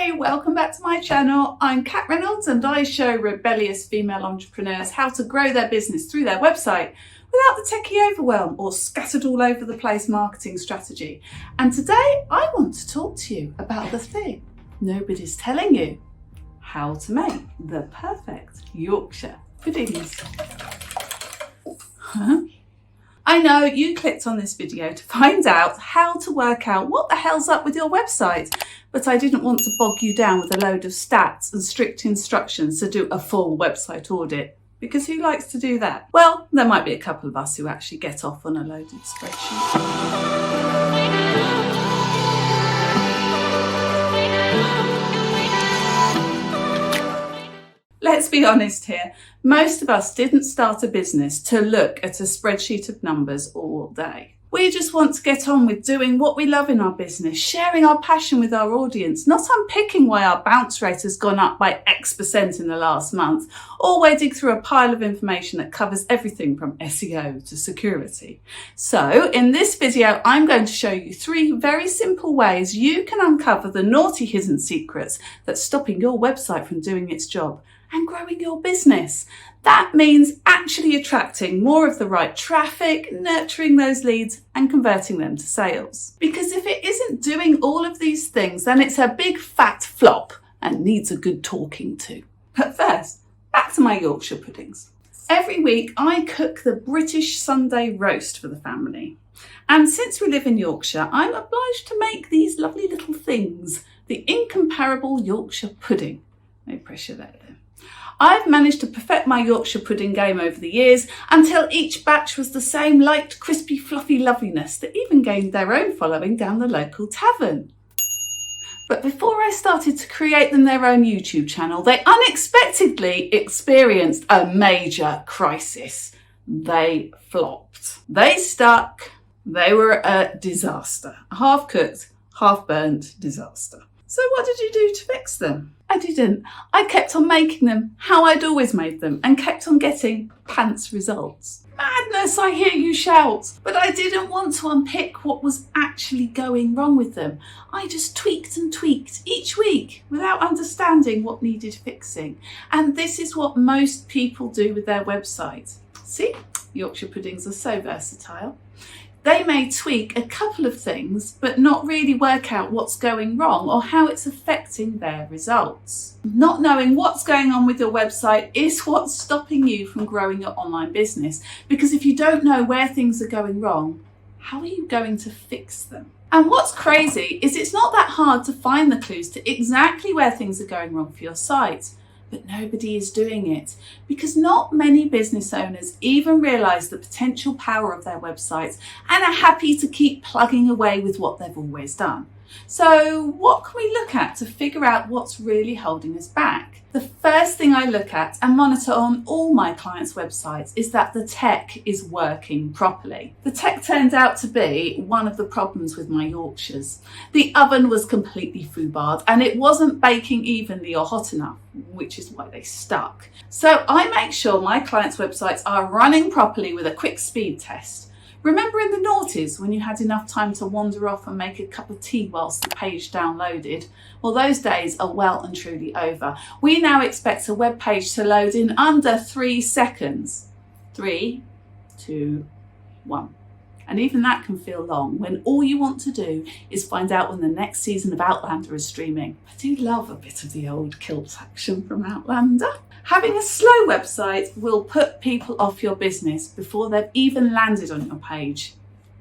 Hey, welcome back to my channel. I'm Kat Reynolds and I show rebellious female entrepreneurs how to grow their business through their website without the techie overwhelm or scattered all over the place marketing strategy. And today I want to talk to you about the thing nobody's telling you: how to make the perfect Yorkshire puddings. I know you clicked on this video to find out how to work out what the hell's up with your website, but I didn't want to bog you down with a load of stats and strict instructions to do a full website audit, because who likes to do that? Well, there might be a couple of us who actually get off on a loaded spreadsheet. Let's be honest here, most of us didn't start a business to look at a spreadsheet of numbers all day. We just want to get on with doing what we love in our business, sharing our passion with our audience, not unpicking why our bounce rate has gone up by X% in the last month, or wading through a pile of information that covers everything from SEO to security. So in this video, I'm going to show you 3 very simple ways you can uncover the naughty hidden secrets that's stopping your website from doing its job and growing your business. That means actually attracting more of the right traffic, nurturing those leads and converting them to sales. Because if it isn't doing all of these things, then it's a big fat flop and needs a good talking to. But first, back to my Yorkshire puddings. Every week I cook the British Sunday roast for the family. And since we live in Yorkshire, I'm obliged to make these lovely little things, the incomparable Yorkshire pudding. No pressure there. I've managed to perfect my Yorkshire pudding game over the years until each batch was the same light, crispy, fluffy loveliness that even gained their own following down the local tavern. But before I started to create them their own YouTube channel, they unexpectedly experienced a major crisis. They flopped. They stuck. They were a disaster. A half-cooked, half-burnt disaster. So what did you do to fix them? I didn't. I kept on making them how I'd always made them and kept on getting pants results. Madness, I hear you shout. But I didn't want to unpick what was actually going wrong with them. I just tweaked and tweaked each week without understanding what needed fixing. And this is what most people do with their website. See, Yorkshire puddings are so versatile. They may tweak a couple of things, but not really work out what's going wrong or how it's affecting their results. Not knowing what's going on with your website is what's stopping you from growing your online business. Because if you don't know where things are going wrong, how are you going to fix them? And what's crazy is it's not that hard to find the clues to exactly where things are going wrong for your site. But nobody is doing it because not many business owners even realise the potential power of their websites and are happy to keep plugging away with what they've always done. So what can we look at to figure out what's really holding us back? The first thing I look at and monitor on all my clients' websites is that the tech is working properly. The tech turned out to be one of the problems with my Yorkshires. The oven was completely foobarred and it wasn't baking evenly or hot enough, which is why they stuck. So I make sure my clients' websites are running properly with a quick speed test. Remember in the noughties when you had enough time to wander off and make a cup of tea whilst the page downloaded? Well, those days are well and truly over. We now expect a web page to load in under 3 seconds. 3, 2, 1. And even that can feel long when all you want to do is find out when the next season of Outlander is streaming. I do love a bit of the old kilt action from Outlander. Having a slow website will put people off your business before they've even landed on your page.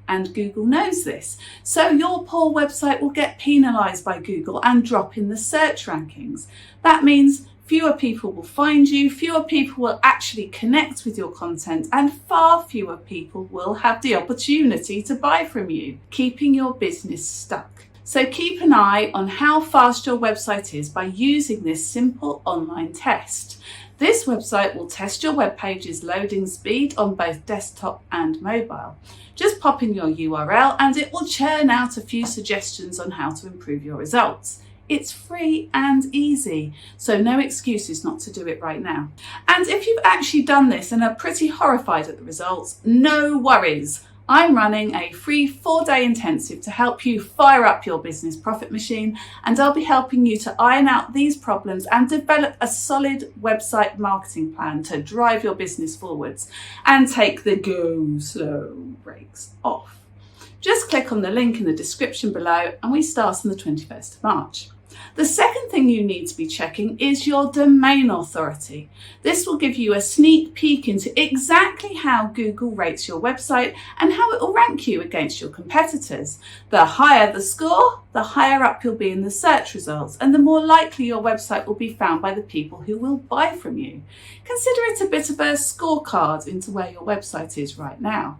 And Google knows this. So your poor website will get penalised by Google and drop in the search rankings. That means fewer people will find you, fewer people will actually connect with your content, and far fewer people will have the opportunity to buy from you, keeping your business stuck. So keep an eye on how fast your website is by using this simple online test. This website will test your web page's loading speed on both desktop and mobile. Just pop in your URL and it will churn out a few suggestions on how to improve your results. It's free and easy, so no excuses not to do it right now. And if you've actually done this and are pretty horrified at the results, no worries. I'm running a free 4-day intensive to help you fire up your business profit machine, and I'll be helping you to iron out these problems and develop a solid website marketing plan to drive your business forwards and take the go slow brakes off. Just click on the link in the description below and we start on the 21st of March. The second thing you need to be checking is your domain authority. This will give you a sneak peek into exactly how Google rates your website and how it will rank you against your competitors. The higher the score, the higher up you'll be in the search results, and the more likely your website will be found by the people who will buy from you. Consider it a bit of a scorecard into where your website is right now.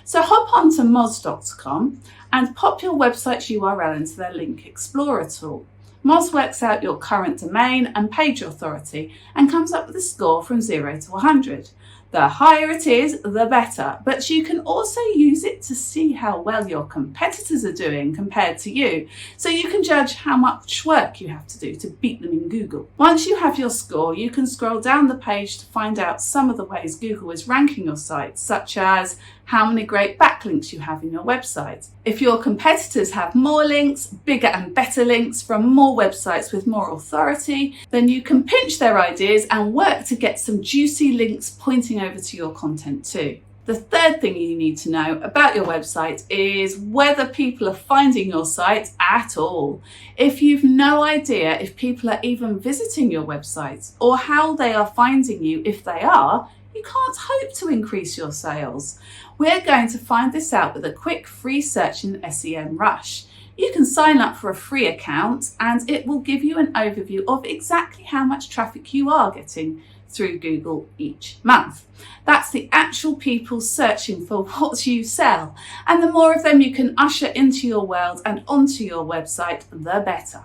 So hop on to moz.com and pop your website's URL into their link explorer tool. Moz works out your current domain and page authority and comes up with a score from 0 to 100. The higher it is, the better, but you can also use it to see how well your competitors are doing compared to you, so you can judge how much work you have to do to beat them in Google. Once you have your score, you can scroll down the page to find out some of the ways Google is ranking your site, such as how many great backlinks you have in your website. If your competitors have more links, bigger and better links from more websites with more authority, then you can pinch their ideas and work to get some juicy links pointing over to your content too. The third thing you need to know about your website is whether people are finding your site at all. If you've no idea if people are even visiting your website or how they are finding you, if they are, you can't hope to increase your sales. We're going to find this out with a quick free search in SEMrush. You can sign up for a free account and it will give you an overview of exactly how much traffic you are getting through Google each month. That's the actual people searching for what you sell, and the more of them you can usher into your world and onto your website, the better.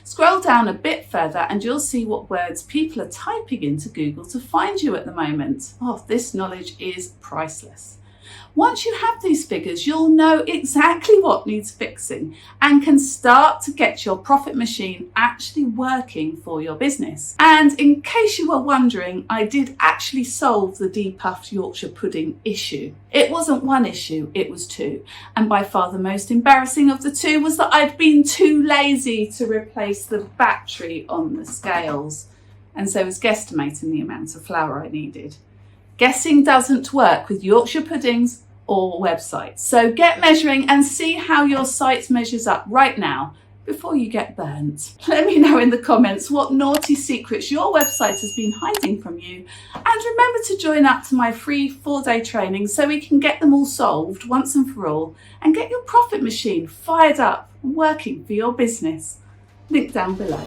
Scroll down a bit further and you'll see what words people are typing into Google to find you at the moment. Oh, this knowledge is priceless. Once you have these figures, you'll know exactly what needs fixing and can start to get your profit machine actually working for your business. And in case you were wondering, I did actually solve the depuffed Yorkshire pudding issue. It wasn't one issue, it was two. And by far the most embarrassing of the two was that I'd been too lazy to replace the battery on the scales, and so was guesstimating the amount of flour I needed. Guessing doesn't work with Yorkshire puddings or websites. So get measuring and see how your site measures up right now before you get burnt. Let me know in the comments what naughty secrets your website has been hiding from you. And remember to join up to my free 4-day training so we can get them all solved once and for all and get your profit machine fired up and working for your business. Link down below.